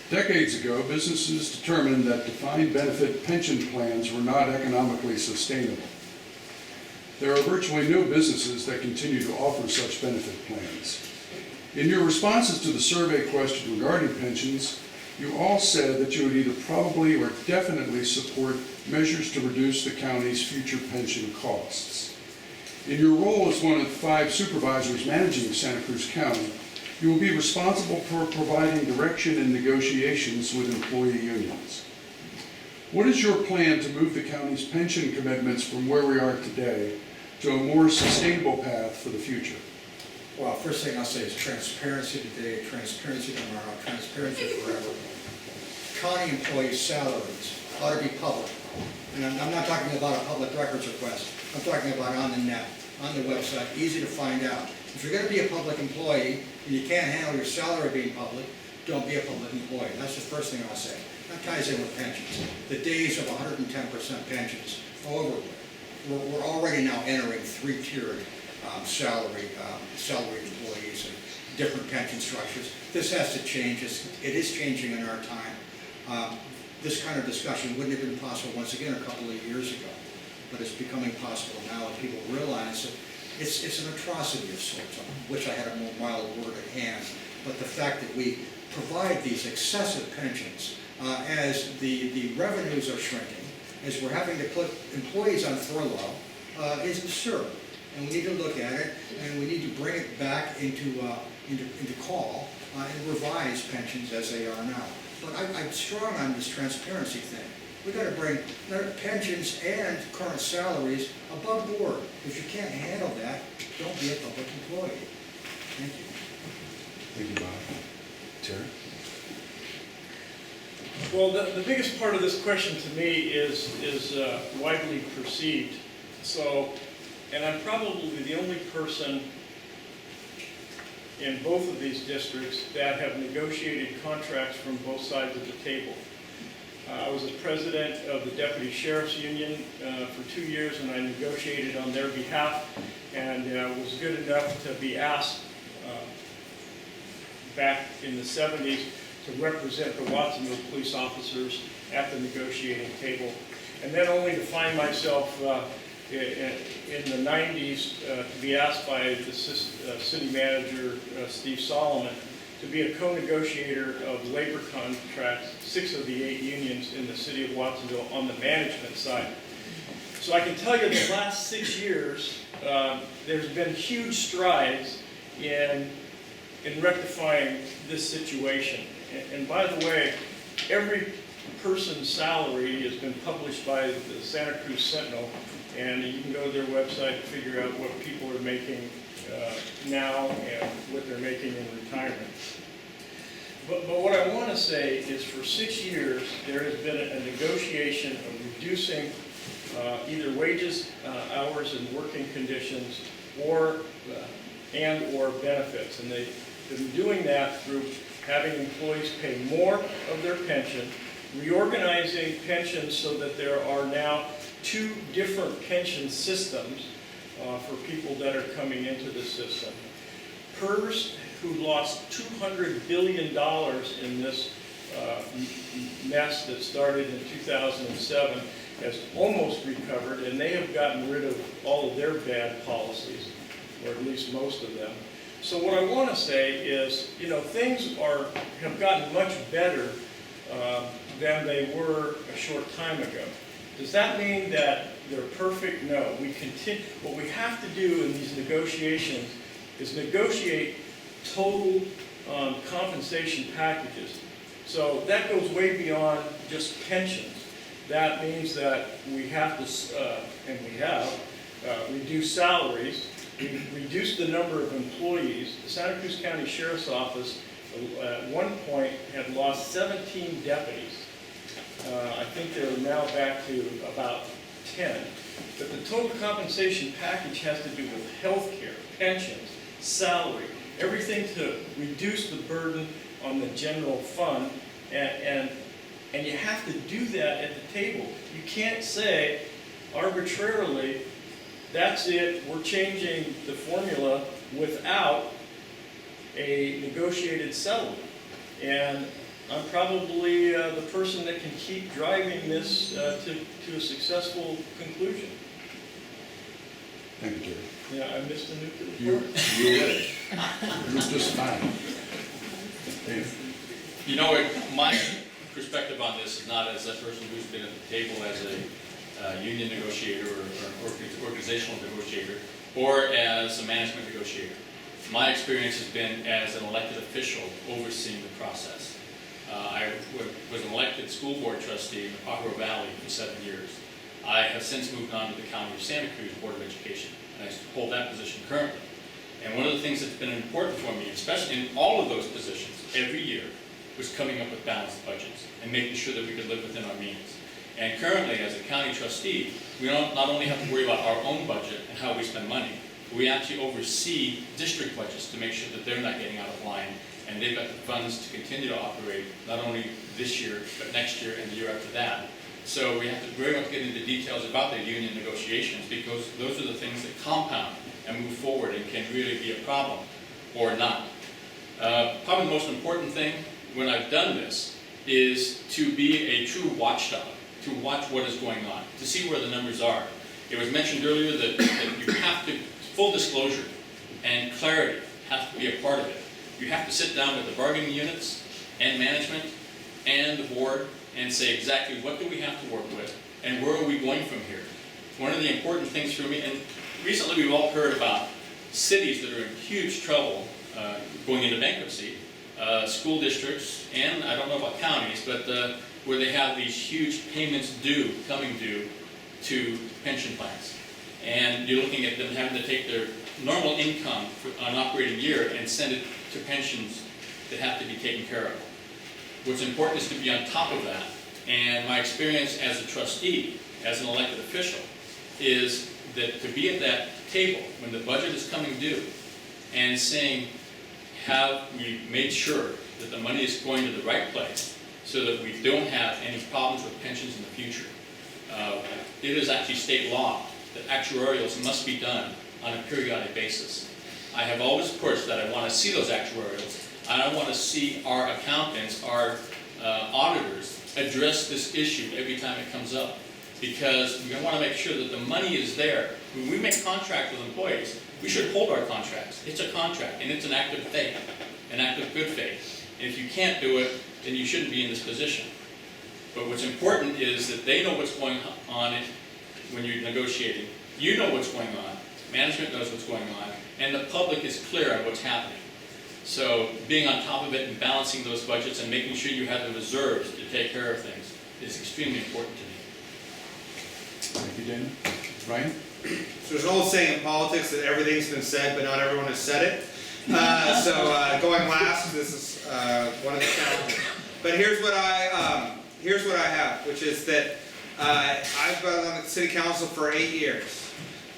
Decades ago, businesses determined that defined benefit pension plans were not economically sustainable. There are virtually no businesses that continue to offer such benefit plans. In your responses to the survey question regarding pensions, you all said that you would either probably or definitely support measures to reduce the county's future pension costs. In your role as one of 5 supervisors managing Santa Cruz County, you will be responsible for providing direction in negotiations with employee unions. What is your plan to move the county's pension commitments from where we are today to a more sustainable path for the future? Well, first thing I'll say is transparency today, transparency tomorrow, transparency forever. County employees' salaries ought to be public. And I'm not talking about a public records request. I'm talking about on the net, on the website, easy to find out. If you're going to be a public employee and you can't handle your salary being public, don't be a public employee. That's the first thing I'll say. That ties in with pensions. The days of 110% pensions are over with. We're already now entering 3-tiered salaried employees and different pension structures. This has to change. It is changing in our time. This kind of discussion wouldn't have been possible, once again, a couple of years ago. But it's becoming possible now, and people realize that it's an atrocity of sorts. I wish I had a more mild word at hand. But the fact that we provide these excessive pensions as the revenues are shrinking, as we're having to put employees on furlough, is absurd. And we need to look at it, and we need to bring it back into call and revise pensions as they are now. But I'm strong on this transparency thing. We've got to bring pensions and current salaries above board. If you can't handle that, don't be a public employee. Thank you. Thank you, Bob. Terry? Well, the biggest part of this question to me is widely perceived. So, and I'm probably the only person in both of these districts that have negotiated contracts from both sides of the table. I was the president of the Deputy Sheriff's Union for 2 years, and I negotiated on their behalf, and was good enough to be asked back in the 70s to represent the Watsonville police officers at the negotiating table. And then only to find myself in the 90s to be asked by the city manager, Steve Solomon, to be a co-negotiator of labor contracts, 6 of the 8 unions in the city of Watsonville on the management side. So I can tell you the last 6 years, there's been huge strides in rectifying this situation. And by the way, every person's salary has been published by the Santa Cruz Sentinel, and you can go to their website and figure out what people are making now and what they're making in retirement. But what I want to say is for 6 years, there has been a negotiation of reducing either wages, hours, and working conditions, or benefits. And they've been doing that through having employees pay more of their pension, reorganizing pensions so that there are now 2 different pension systems for people that are coming into the system. PERS, who lost $200 billion in this mess that started in 2007, has almost recovered, and they have gotten rid of all of their bad policies, or at least most of them. So what I want to say is, you know, things have gotten much better than they were a short time ago. Does that mean that they're perfect? No. What we have to do in these negotiations is negotiate total compensation packages. So that goes way beyond just pensions. That means that we have to, and we have, reduce salaries, reduce the number of employees. The Santa Cruz County Sheriff's Office at one point had lost 17 deputies. I think they're now back to about 10. But the total compensation package has to do with health care, pensions, salary, everything to reduce the burden on the general fund, and you have to do that at the table. You can't say arbitrarily, that's it, we're changing the formula without a negotiated settlement. And I'm probably the person that can keep driving this to a successful conclusion. Thank you, Terry. Yeah, I missed a nuclear You part. did. It was just fine. Dana? You know, my perspective on this is not as a person who's been at the table as a union negotiator or an organizational negotiator, or as a management negotiator. My experience has been as an elected official overseeing the process. I was an elected school board trustee in the Pajaro Valley for 7 years. I have since moved on to the County of Santa Cruz Board of Education, and I hold that position currently. And one of the things that's been important for me, especially in all of those positions, every year, was coming up with balanced budgets and making sure that we could live within our means. And currently, as a county trustee, we don't not only have to worry about our own budget and how we spend money, but we actually oversee district budgets to make sure that they're not getting out of line, and they've got the funds to continue to operate, not only this year, but next year and the year after that. So we have to very much get into details about the union negotiations, because those are the things that compound and move forward and can really be a problem, or not. Probably the most important thing when I've done this is to be a true watchdog, to watch what is going on, to see where the numbers are. It was mentioned earlier that you have to, full disclosure and clarity have to be a part of it. You have to sit down with the bargaining units and management and the board and say exactly what do we have to work with and where are we going from here. One of the important things for me, and recently we've all heard about cities that are in huge trouble going into bankruptcy, school districts, and I don't know about counties, but where they have these huge payments due, coming due to pension plans. And you're looking at them having to take their normal income for an operating year and send it to pensions that have to be taken care of. What's important is to be on top of that. And my experience as a trustee, as an elected official, is that to be at that table when the budget is coming due and saying, have we made sure that the money is going to the right place so that we don't have any problems with pensions in the future. It is actually state law that actuarials must be done on a periodic basis. I have always pushed that I want to see those actuarials, and I want to see our accountants, our auditors address this issue every time it comes up, because we want to make sure that the money is there. When we make contracts with employees, we should hold our contracts. It's a contract, and it's an act of faith, an act of good faith. And if you can't do it, then you shouldn't be in this position. But what's important is that they know what's going on when you're negotiating. You know what's going on. Management knows what's going on. And the public is clear on what's happening. So being on top of it and balancing those budgets and making sure you have the reserves to take care of things is extremely important to me. Thank you, Dana. Ryan? So there's an old saying in politics that everything's been said, but not everyone has said it. Going last, this is one of the challenges. But here's what I have, which is that I've been on the city council for 8 years.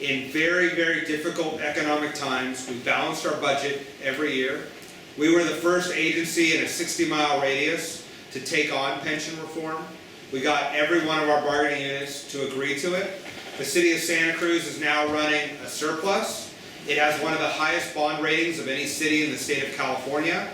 In very, very difficult economic times, we balanced our budget every year. We were the first agency in a 60-mile radius to take on pension reform. We got every one of our bargaining units to agree to it. The city of Santa Cruz is now running a surplus. It has one of the highest bond ratings of any city in the state of California,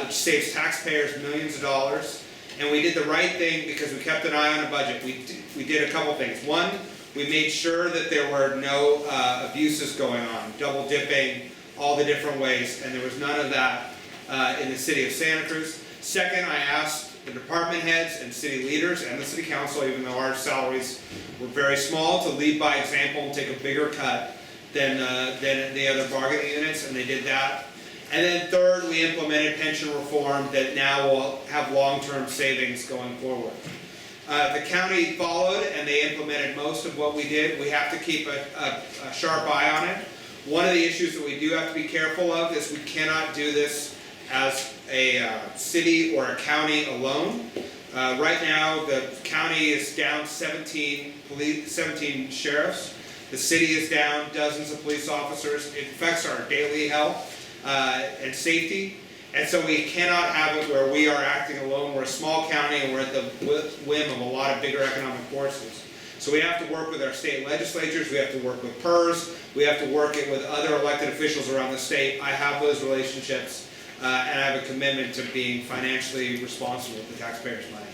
which saves taxpayers millions of dollars. And we did the right thing because we kept an eye on the budget. We did a couple things. One, we made sure that there were no abuses going on, double dipping, all the different ways, and there was none of that in the city of Santa Cruz. Second, I asked the department heads and city leaders and the city council, even though our salaries were very small, to lead by example and take a bigger cut than the other bargaining units, and they did that. And then third, we implemented pension reform that now will have long-term savings going forward. The county followed and they implemented most of what we did. We have to keep a sharp eye on it. One of the issues that we do have to be careful of is we cannot do this as a city or a county alone. Right now, the county is down 17 sheriffs. The city is down dozens of police officers. It affects our daily health and safety. And so we cannot have it where we are acting alone. We're a small county and we're at the whim of a lot of bigger economic forces. So we have to work with our state legislatures, we have to work with PERS, we have to work it with other elected officials around the state. I have those relationships. and I have a commitment to being financially responsible with the taxpayers' money.